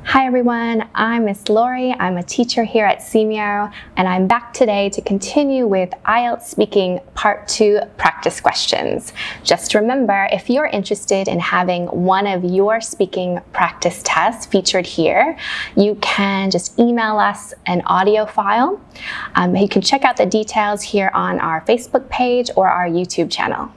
Hi everyone, I'm Miss Lori. I'm a teacher here at SEAMEO, and I'm back today to continue with IELTS Speaking Part 2 practice questions. Just remember, if you're interested in having one of your speaking practice tests featured here, you can just email us an audio file. You can check out the details here on our Facebook page or our YouTube channel.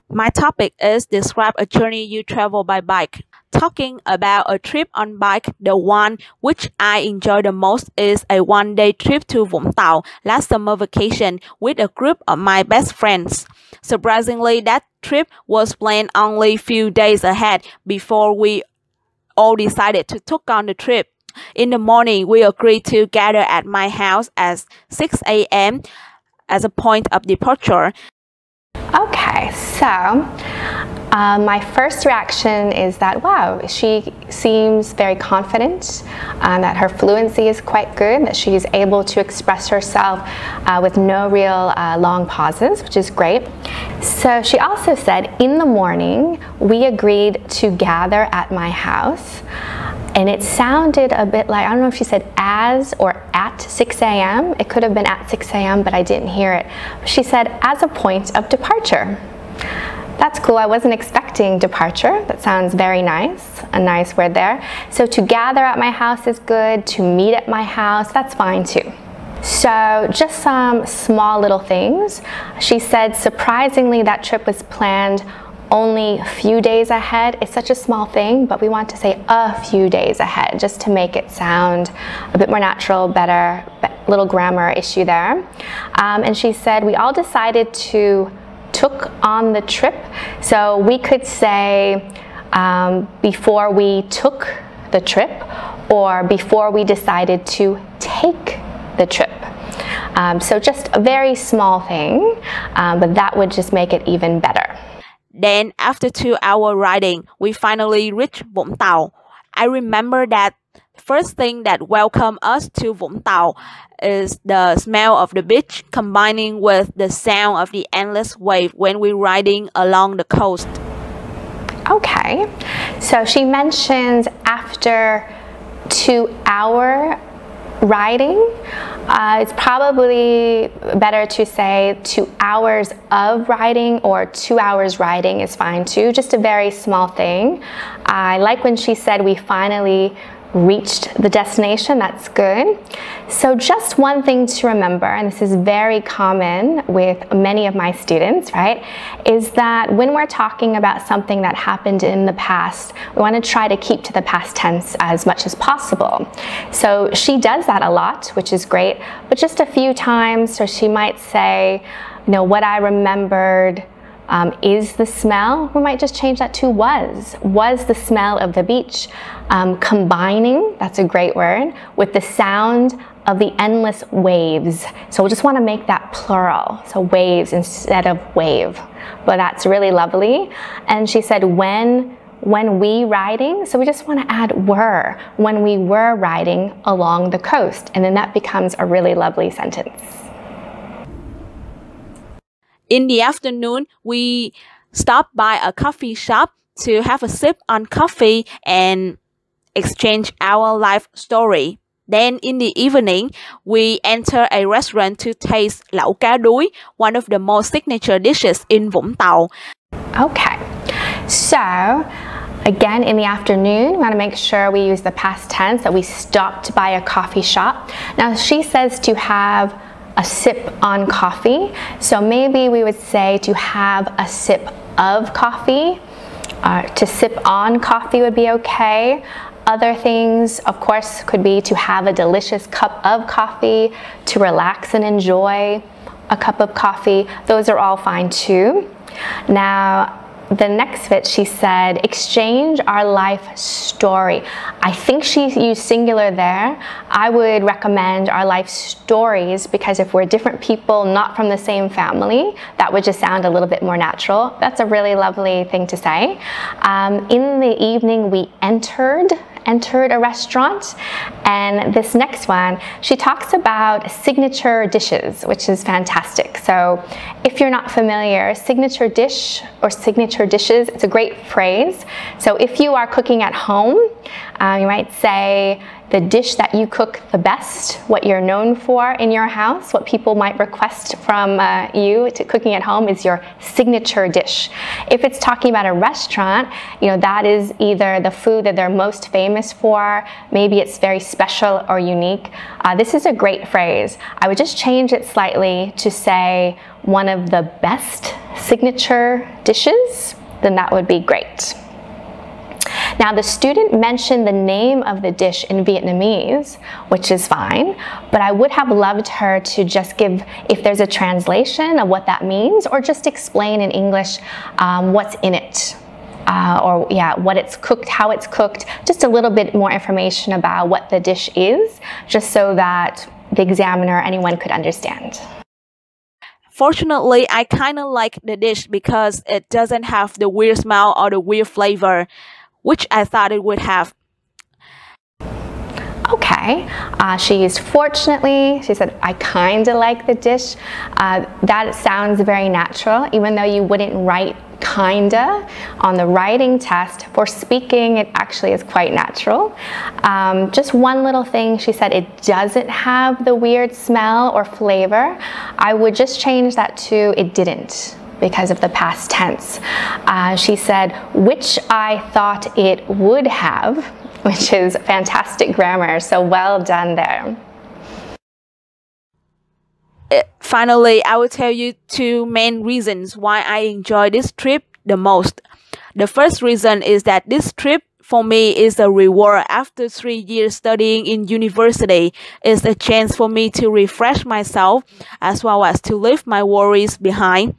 My topic is describe a journey you travel by bike. Talking about a trip on bike, the one which I enjoy the most is a one-day trip to Vũng Tàu last summer vacation with a group of my best friends. Surprisingly, that trip was planned only few days ahead before we all decided to take on the trip. In the morning, we agreed to gather at my house at 6 a.m. as a point of departure. Okay, so my first reaction is that, wow, she seems very confident, that her fluency is quite good, that she's able to express herself with no real long pauses, which is great. So she also said, in the morning, we agreed to gather at my house. And it sounded a bit like, I don't know if she said as or at 6 a.m. It could have been at 6 a.m., but I didn't hear it. She said, as a point of departure. That's cool. I wasn't expecting departure. That sounds very nice. A nice word there. So to gather at my house is good. To meet at my house, that's fine too. So just some small little things. She said, surprisingly, that trip was planned only a few days ahead. It's such a small thing, but we want to say a few days ahead just to make it sound a bit more natural, better, little grammar issue there. And she said, we all decided to took on the trip. So we could say before we took the trip or before we decided to take the trip. So just a very small thing, but that would just make it even better. Then, after 2 hours riding, we finally reached Vũng Tàu. I remember that first thing that welcomed us to Vũng Tàu is the smell of the beach combining with the sound of the endless wave when we're riding along the coast. Okay, so she mentions after 2 hours riding, it's probably better to say 2 hours of riding, or 2 hours riding is fine too, just a very small thing. I like when she said we finally reached the destination. That's good. So just one thing to remember, and this is very common with many of my students, right, is that when we're talking about something that happened in the past, we want to try to keep to the past tense as much as possible. So she does that a lot, which is great, but just a few times. So she might say, you know, what I remembered is the smell. We might just change that to was the smell of the beach. Combining, that's a great word, with the sound of the endless waves. So we'll just want to make that plural, so waves instead of wave. But that's really lovely. And she said when we riding, so we just want to add were, when we were riding along the coast, and then that becomes a really lovely sentence. In the afternoon, we stopped by a coffee shop to have a sip on coffee and exchange our life story. Then in the evening, we enter a restaurant to taste lẩu cá đuối, one of the most signature dishes in Vũng Tàu. Okay, so again, in the afternoon, we want to make sure we use the past tense, that we stopped by a coffee shop. Now she says to have a sip on coffee, so maybe we would say to have a sip of coffee. To sip on coffee would be okay. Other things, of course, could be to have a delicious cup of coffee, to relax and enjoy a cup of coffee. Those are all fine too. Now, the next bit, she said, exchange our life story. I think she used singular there. I would recommend our life stories, because if we're different people, not from the same family, that would just sound a little bit more natural. That's a really lovely thing to say. In the evening, we entered entered a restaurant. And this next one, she talks about signature dishes, which is fantastic. So if you're not familiar, signature dish or signature dishes, it's a great phrase. So if you are cooking at home, you might say the dish that you cook the best, what you're known for in your house, what people might request from you to cooking at home is your signature dish. If it's talking about a restaurant, you know, that is either the food that they're most famous for, maybe it's very special or unique. This is a great phrase. I would just change it slightly to say one of the best signature dishes, then that would be great. Now the student mentioned the name of the dish in Vietnamese, which is fine, but I would have loved her to just give, if there's a translation of what that means, or just explain in English what's in it. Or yeah, what it's cooked, how it's cooked, just a little bit more information about what the dish is, just so that the examiner, anyone could understand. Fortunately, I kind of like the dish because it doesn't have the weird smell or the weird flavor, which I thought it would have. Okay, she said, I kind of like the dish. That sounds very natural, even though you wouldn't write kinda on the writing test. For speaking, it actually is quite natural. Just one little thing, she said it doesn't have the weird smell or flavor. I would just change that to it didn't, because of the past tense. She said, which I thought it would have, which is fantastic grammar, so well done there. Finally, I will tell you two main reasons why I enjoy this trip the most. The first reason is that this trip for me is a reward after 3 years studying in university. It's a chance for me to refresh myself as well as to leave my worries behind.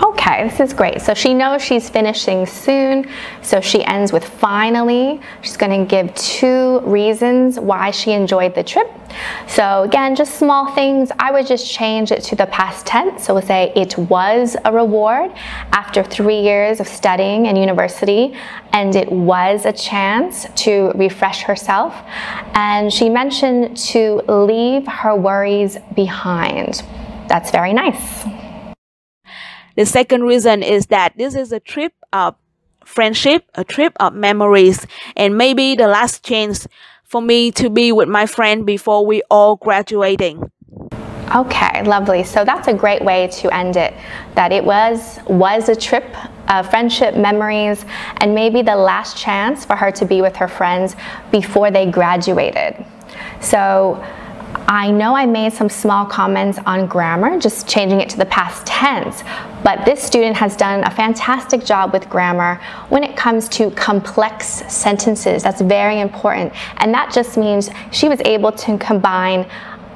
Okay, this is great. So she knows she's finishing soon, so she ends with finally. She's going to give 2 reasons why she enjoyed the trip. So again, just small things. I would just change it to the past tense. So we'll say it was a reward after 3 years of studying in university, and it was a chance to refresh herself. And she mentioned to leave her worries behind. That's very nice. The second reason is that this is a trip of friendship, a trip of memories, and maybe the last chance for me to be with my friend before we all graduating. Okay, lovely. So that's a great way to end it, that it was a trip of friendship, memories, and maybe the last chance for her to be with her friends before they graduated. So I know I made some small comments on grammar, just changing it to the past tense, but this student has done a fantastic job with grammar when it comes to complex sentences. That's very important, and that just means she was able to combine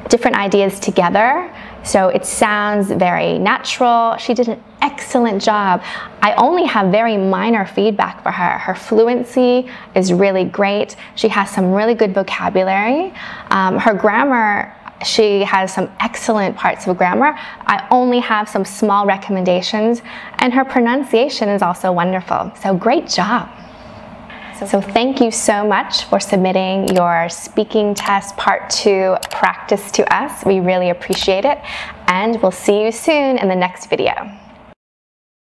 different ideas together, so it sounds very natural. She did an excellent job. I only have very minor feedback for her. Her fluency is really great. She has some really good vocabulary. Her grammar, she has some excellent parts of grammar. I only have some small recommendations, and her pronunciation is also wonderful. So great job. So thank you so much for submitting your speaking test part 2 practice to us. We really appreciate it, and we'll see you soon in the next video.